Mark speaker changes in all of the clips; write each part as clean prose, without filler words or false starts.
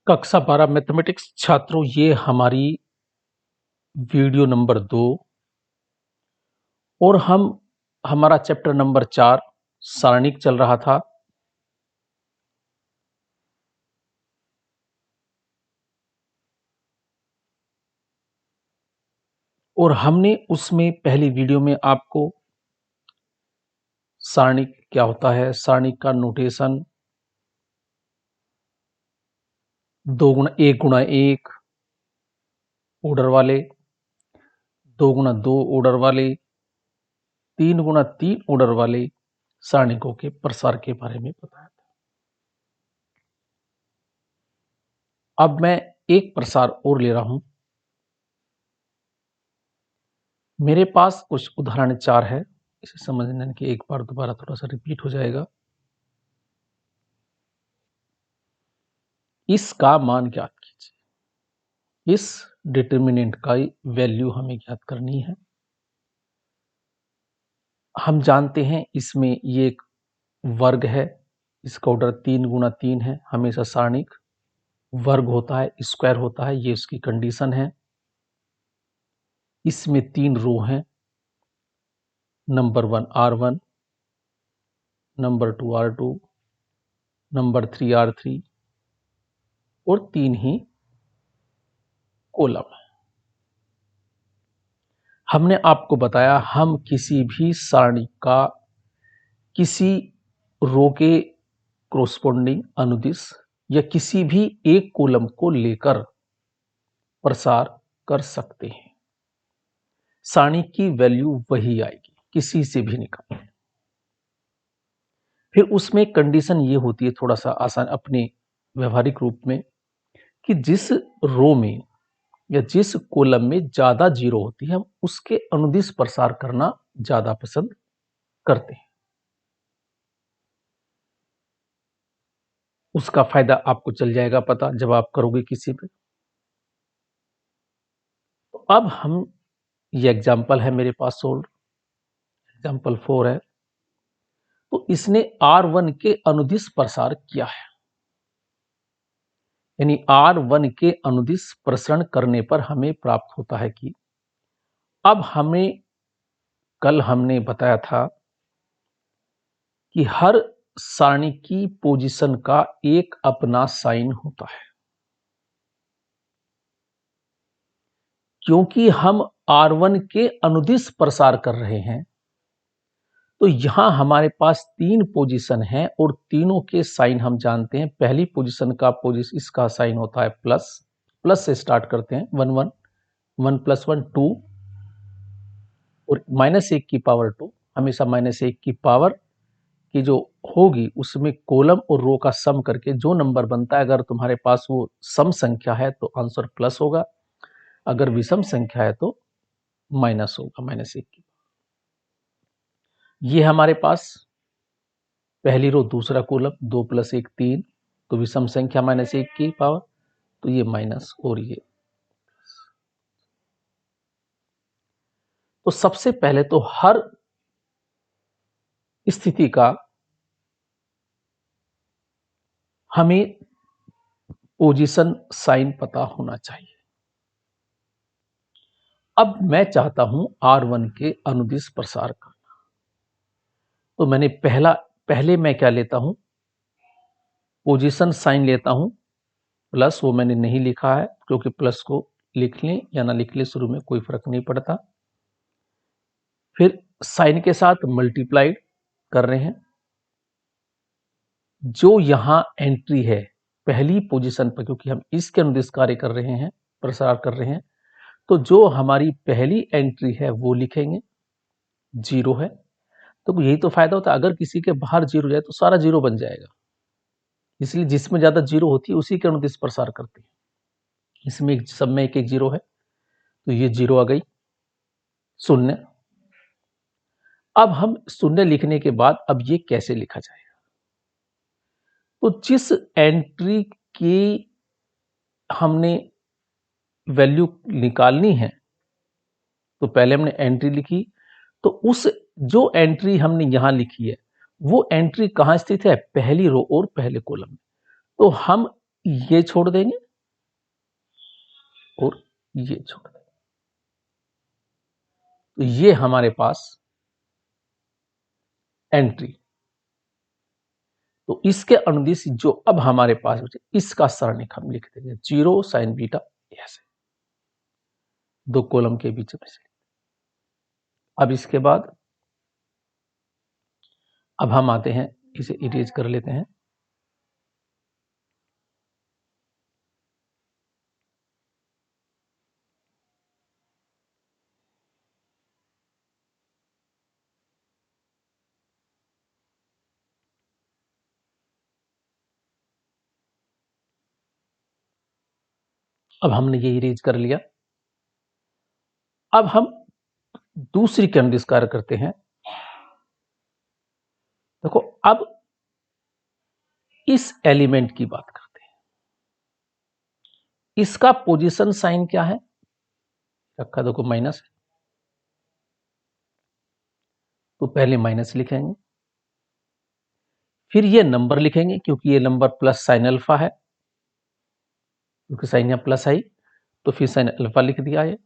Speaker 1: कक्षा 12 मैथमेटिक्स छात्रों, ये हमारी वीडियो नंबर 2 और हमारा चैप्टर नंबर 4 सारणिक चल रहा था। और हमने उसमें पहली वीडियो में आपको सारणिक क्या होता है, सारणिक का नोटेशन, 1 ऑर्डर वाले, 2 ऑर्डर वाले, 3 ऑर्डर वाले सारणिकों के प्रसार के बारे में बताया था। अब मैं एक प्रसार और ले रहा हूं। मेरे पास कुछ उदाहरण 4 है, इसे समझने के एक बार दोबारा थोड़ा सा रिपीट हो जाएगा। इसका मान ज्ञात कीजिए। इस डिटर्मिनेंट का वैल्यू हमें ज्ञात करनी है। हम जानते हैं इसमें ये एक वर्ग है, इसका ऑर्डर 3 गुना 3 है। हमेशा सारणिक वर्ग होता है, स्क्वायर होता है, ये उसकी कंडीशन है। इसमें 3 रो हैं, number 1 R1, number 2 R2, number 3 R3 और 3 ही कॉलम है। हमने आपको बताया हम किसी भी सारणी का किसी रो के कोरोस्पोंडिंग अनुदिश या किसी भी एक कॉलम को लेकर प्रसार कर सकते हैं। सारणी की वैल्यू वही आएगी, किसी से भी निकाल। फिर उसमें कंडीशन ये होती है, थोड़ा सा आसान अपने व्यवहारिक रूप में, कि जिस रो में या जिस कॉलम में ज्यादा जीरो होती है हम उसके अनुदिश प्रसार करना ज्यादा पसंद करते हैं। उसका फायदा आपको चल जाएगा पता जब आप करोगे किसी पे। तो अब हम ये एग्जाम्पल है मेरे पास सोल्व, एग्जाम्पल 4 है। तो इसने R1 के अनुदिश प्रसार किया है, यानी R1 के अनुदिश प्रसरण करने पर हमें प्राप्त होता है कि अब कल हमने बताया था कि हर सारणी की पोजीशन का एक अपना साइन होता है। क्योंकि हम R1 के अनुदिश प्रसार कर रहे हैं तो यहां हमारे पास 3 पोजीशन है और तीनों के साइन हम जानते हैं। पहली पोजीशन का इसका साइन होता है प्लस से स्टार्ट करते हैं, 1 1 1 + 1 2 और -1 की पावर 2। हमेशा -1 की पावर की जो होगी उसमें कॉलम और रो का सम करके जो नंबर बनता है, अगर तुम्हारे पास वो सम संख्या है तो आंसर प्लस होगा, अगर विषम संख्या है तो माइनस होगा, -1 की। ये हमारे पास पहली रो, दूसरा कॉलम, 2 + 1 3, तो विषम संख्या -1 की पावर, तो ये माइनस और ये। तो सबसे पहले तो हर स्थिति का हमें पोजीशन साइन पता होना चाहिए। अब मैं चाहता हूं R1 के अनुदिश प्रसार करना, तो मैंने पहले मैं क्या लेता हूं, पोजीशन साइन लेता हूं प्लस। वो मैंने नहीं लिखा है क्योंकि प्लस को लिख लें या ना लिख लें शुरू में कोई फर्क नहीं पड़ता। फिर साइन के साथ मल्टीप्लाइड कर रहे हैं। जो यहां एंट्री है पहली पोजीशन पर, क्योंकि हम इसके अनुदिश कार्य कर रहे हैं, प्रसार कर रहे हैं, तो जो हमारी पहली एंट्री है वो लिखेंगे, 0 है। तो यही तो फायदा होता है, अगर किसी के बाहर 0 जाए तो सारा 0 बन जाएगा, इसलिए जिसमें ज्यादा 0 होती है उसी के अनुदिश प्रसार करते हैं। इसमें सब में 1 1 0 है, तो ये 0 आ गई, 0। अब हम 0 लिखने के बाद अब ये कैसे लिखा जाएगा, तो जिस एंट्री की हमने वैल्यू निकालनी है, तो पहले हमने एंट्री लिखी, तो उस जो एंट्री हमने यहां लिखी है वो एंट्री कहां स्थित है, पहली रो और पहले कॉलम में। तो हम ये छोड़ देंगे और ये छोड़ देंगे, तो ये हमारे पास एंट्री। तो इसके अनुदिश जो अब हमारे पास बचे इसका सरणिक हम लिख देंगे 0 sin बीटा, ऐसे 2 कॉलम के बीच में से। अब इसके बाद अब हम आते हैं, इसे इरेज कर लेते हैं। अब हमने ये इरेज कर लिया। अब हम दूसरी क्रम कार्य करते हैं। देखो अब इस एलिमेंट की बात करते हैं, इसका पोजीशन साइन क्या है, रखा देखो माइनस है, तो पहले माइनस लिखेंगे, फिर ये नंबर लिखेंगे क्योंकि ये नंबर प्लस साइन अल्फा है, क्योंकि साइन यहां प्लस आई तो फिर साइन अल्फा लिख दिया है।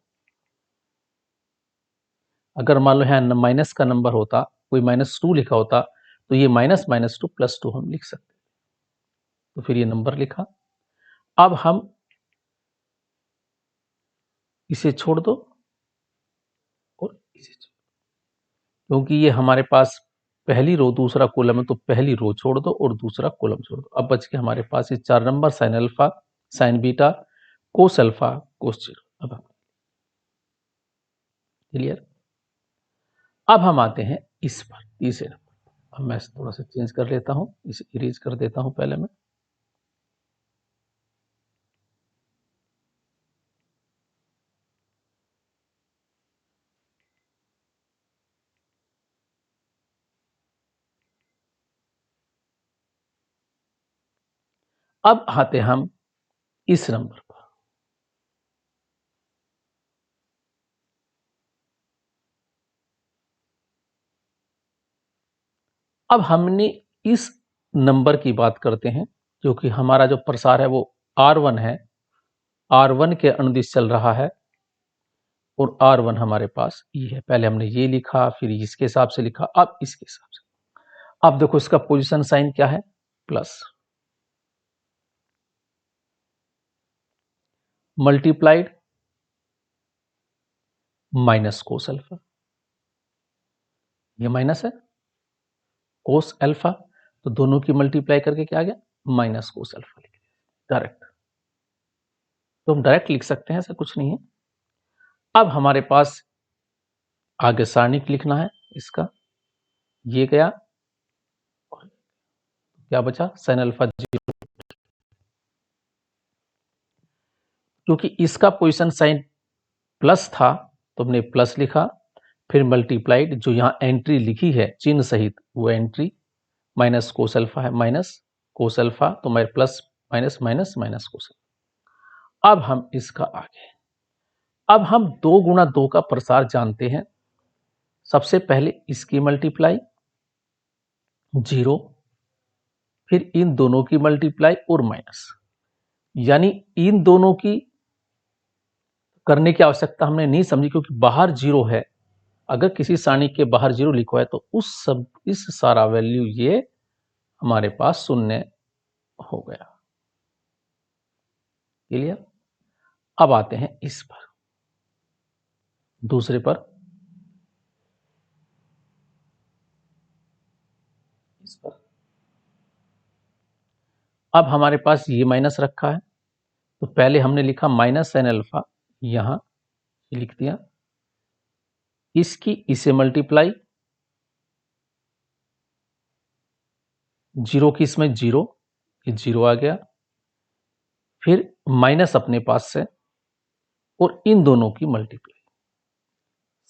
Speaker 1: अगर मान लो यहां माइनस का नंबर होता, कोई -2 लिखा होता, तो ये -2 +2 हम लिख सकते, तो फिर ये नंबर लिखा। अब हम इसे छोड़ दो और इसे छोड़, क्योंकि ये हमारे पास पहली रो दूसरा कॉलम है, तो पहली रो छोड़ दो और दूसरा कॉलम छोड़ दो। अब बच के हमारे पास ये 4 number sine alpha, sign beta, cos alpha, cos zero. अब क्लियर। अब हम आते हैं इस पर, तीसरे नंबर। अब मैं थोड़ा सा चेंज कर लेता हूं, इसे इरेज कर देता हूं पहले मैं। अब आते हम इस नंबर पर। अब हमने इस नंबर की बात करते हैं, क्योंकि हमारा जो प्रसार है वो R1 है, R1 के अनुदिश चल रहा है और R1 हमारे पास ये है। पहले हमने ये लिखा, फिर इसके हिसाब से लिखा, अब इसके हिसाब से। अब देखो इसका पोजीशन साइन क्या है, plus, multiplied minus cos alpha, ये माइनस है, कोस अल्फा, तो दोनों की मल्टीप्लाई करके क्या आ गया, माइनस कोस अल्फा लिख दिया डायरेक्ट। तो हम डायरेक्ट लिख सकते हैं, ऐसा कुछ नहीं है। अब हमारे पास आगे सारणिक लिखना है इसका, ये गया, क्या बचा, साइन अल्फा जीरो, क्योंकि इसका पोजीशन साइन प्लस था तो हमने प्लस लिखा, फिर मल्टीप्लाइड, जो यहां एंट्री लिखी है चिन्ह सहित वो एंट्री, माइनस कोस अल्फा है, माइनस कोस अल्फा, तो मैं plus minus minus minus cos. अब हम इसका आगे, अब हम 2 गुणा 2 का प्रसार जानते हैं। सबसे पहले इसकी मल्टीप्लाई 0, फिर इन दोनों की मल्टीप्लाई और माइनस, यानी इन दोनों की करने की आवश्यकता हमने नहीं समझी, क्योंकि बाहर 0 है। अगर किसी सारणी के बाहर 0 लिखा है तो इस सारा वैल्यू ये हमारे पास शून्य हो गया। क्लियर। अब आते हैं इस पर, दूसरे पर, इस पर। अब हमारे पास ये माइनस रखा है, तो पहले हमने लिखा माइनस साइन अल्फा, यहां लिख दिया, इसकी इसे मल्टीप्लाई, 0 की इसमें 0, ये 0 आ गया, फिर माइनस अपने पास से और इन दोनों की multiply,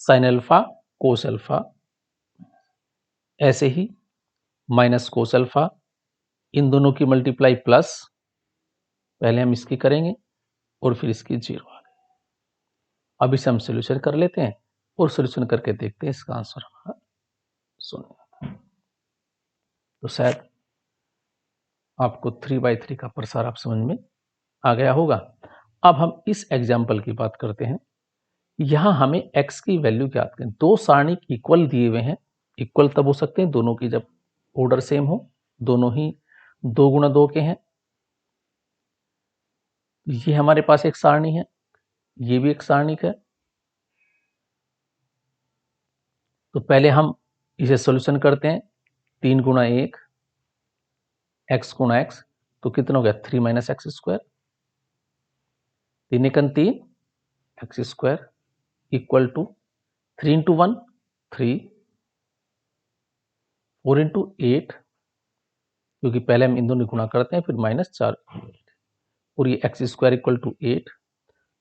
Speaker 1: sine alpha cos alpha, ऐसे ही माइनस कोस अल्फा, इन दोनों की मल्टीप्लाई प्लस, पहले हम इसकी करेंगे और फिर इसकी 0 आ गई। अब इसे हम सोल्यूशन कर लेते हैं और सोल्यूशन करके देखते हैं इसका आंसर हमारा शून्य। तो शायद आपको 3/3 का प्रसार आप समझ में आ गया होगा। अब हम इस एग्जाम्पल की बात करते हैं। यहां हमें x की वैल्यू ज्ञात करें। दो सारणिक इक्वल दिए हुए हैं। इक्वल तब हो सकते हैं दोनों की जब ऑर्डर सेम हो, दोनों ही 2 गुणा 2 के हैं। ये हमारे पास एक सारणी है, ये भी एक सारणिक है। तो पहले हम इसे सॉल्यूशन करते हैं। 3 गुणा 1 x गुणा x, तो कितना हो गया 3 माइनस एक्स स्क्वायर। 3 एकन 3 x square equal to 3 into 1 3, 4 into 8, क्योंकि पहले हम इन दोनों गुणा करते हैं, फिर माइनस 4 और ये एक्स स्क्वायर इक्वल टू 8,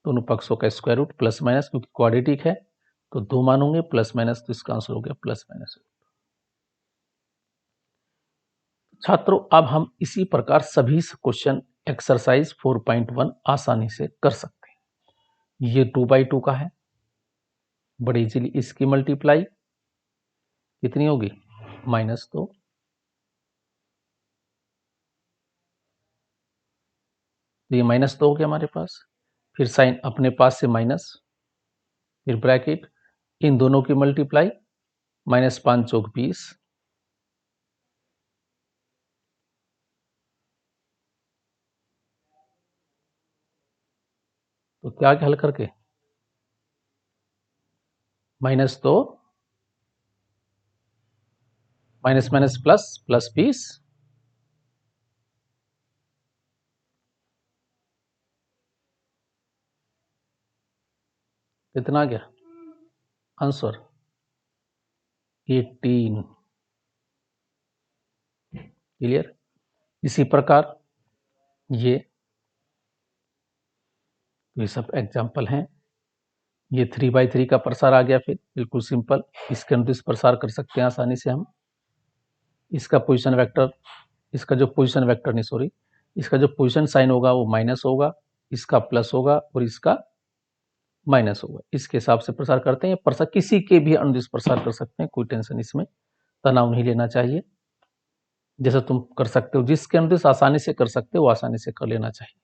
Speaker 1: दोनों पक्षों का स्क्वायर रूट प्लस माइनस, क्योंकि क्वाड्रेटिक है तो 2 मान होंगे प्लस माइनस, तो इसका आंसर हो गया प्लस माइनस। छात्रों अब हम इसी प्रकार सभी क्वेश्चन एक्सरसाइज 4.1 आसानी से कर सकते हैं। ये 2/2 का है, बड़ी इजीली इसकी मल्टीप्लाई कितनी होगी -2, तो ये -2 हो गया हमारे पास। फिर साइन अपने पास से माइनस, फिर ब्रैकेट, इन दोनों की मल्टीप्लाई, -5 चौक 20, तो क्या हल करके -2 माइनस माइनस प्लस प्लस 20, कितना आ गया आंसर 18। क्लियर। इसी प्रकार ये सब एग्जाम्पल हैं। ये 3/3 का प्रसार आ गया, फिर बिल्कुल सिंपल इसके अनुदिश प्रसार कर सकते हैं आसानी से हम। इसका पोजीशन वेक्टर, इसका जो पोजीशन वेक्टर नहीं सॉरी इसका जो पोजीशन साइन होगा वो माइनस होगा, इसका प्लस होगा और इसका माइनस होगा। इसके हिसाब से प्रसार करते हैं। प्रसार किसी के भी अनुदिश प्रसार कर सकते हैं, कोई टेंशन इसमें तनाव नहीं लेना चाहिए। जैसा तुम कर सकते हो, जिसके अनुदिश आसानी से कर सकते हो वो आसानी से कर लेना चाहिए।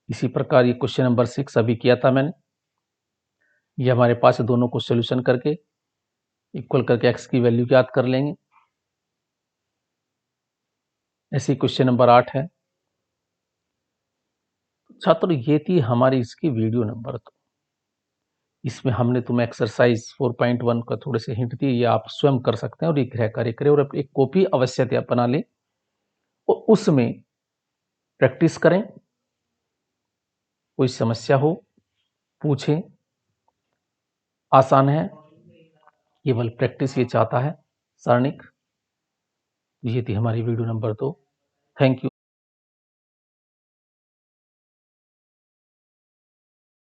Speaker 1: इसी प्रकार ये क्वेश्चन नंबर 6 अभी किया था मैंने। ये हमारे पास दोनों को सोल्यूशन करके इक्वल करके x की वैल्यू ज्ञात कर लेंगे। ऐसे क्वेश्चन नंबर 8 है। छात्र ये थी हमारी इसकी वीडियो नंबर 2। इसमें हमने तुम्हें एक्सरसाइज 4.1 का थोड़े से हिंट दिए, ये आप स्वयं कर सकते हैं और ये गृह कार्य करें और एक कॉपी अवश्य बना लें और उसमें प्रैक्टिस करें। कोई समस्या हो पूछें, आसान है, केवल प्रैक्टिस ये चाहता है। सारणिक, ये थी हमारी वीडियो नंबर 2। Thank you.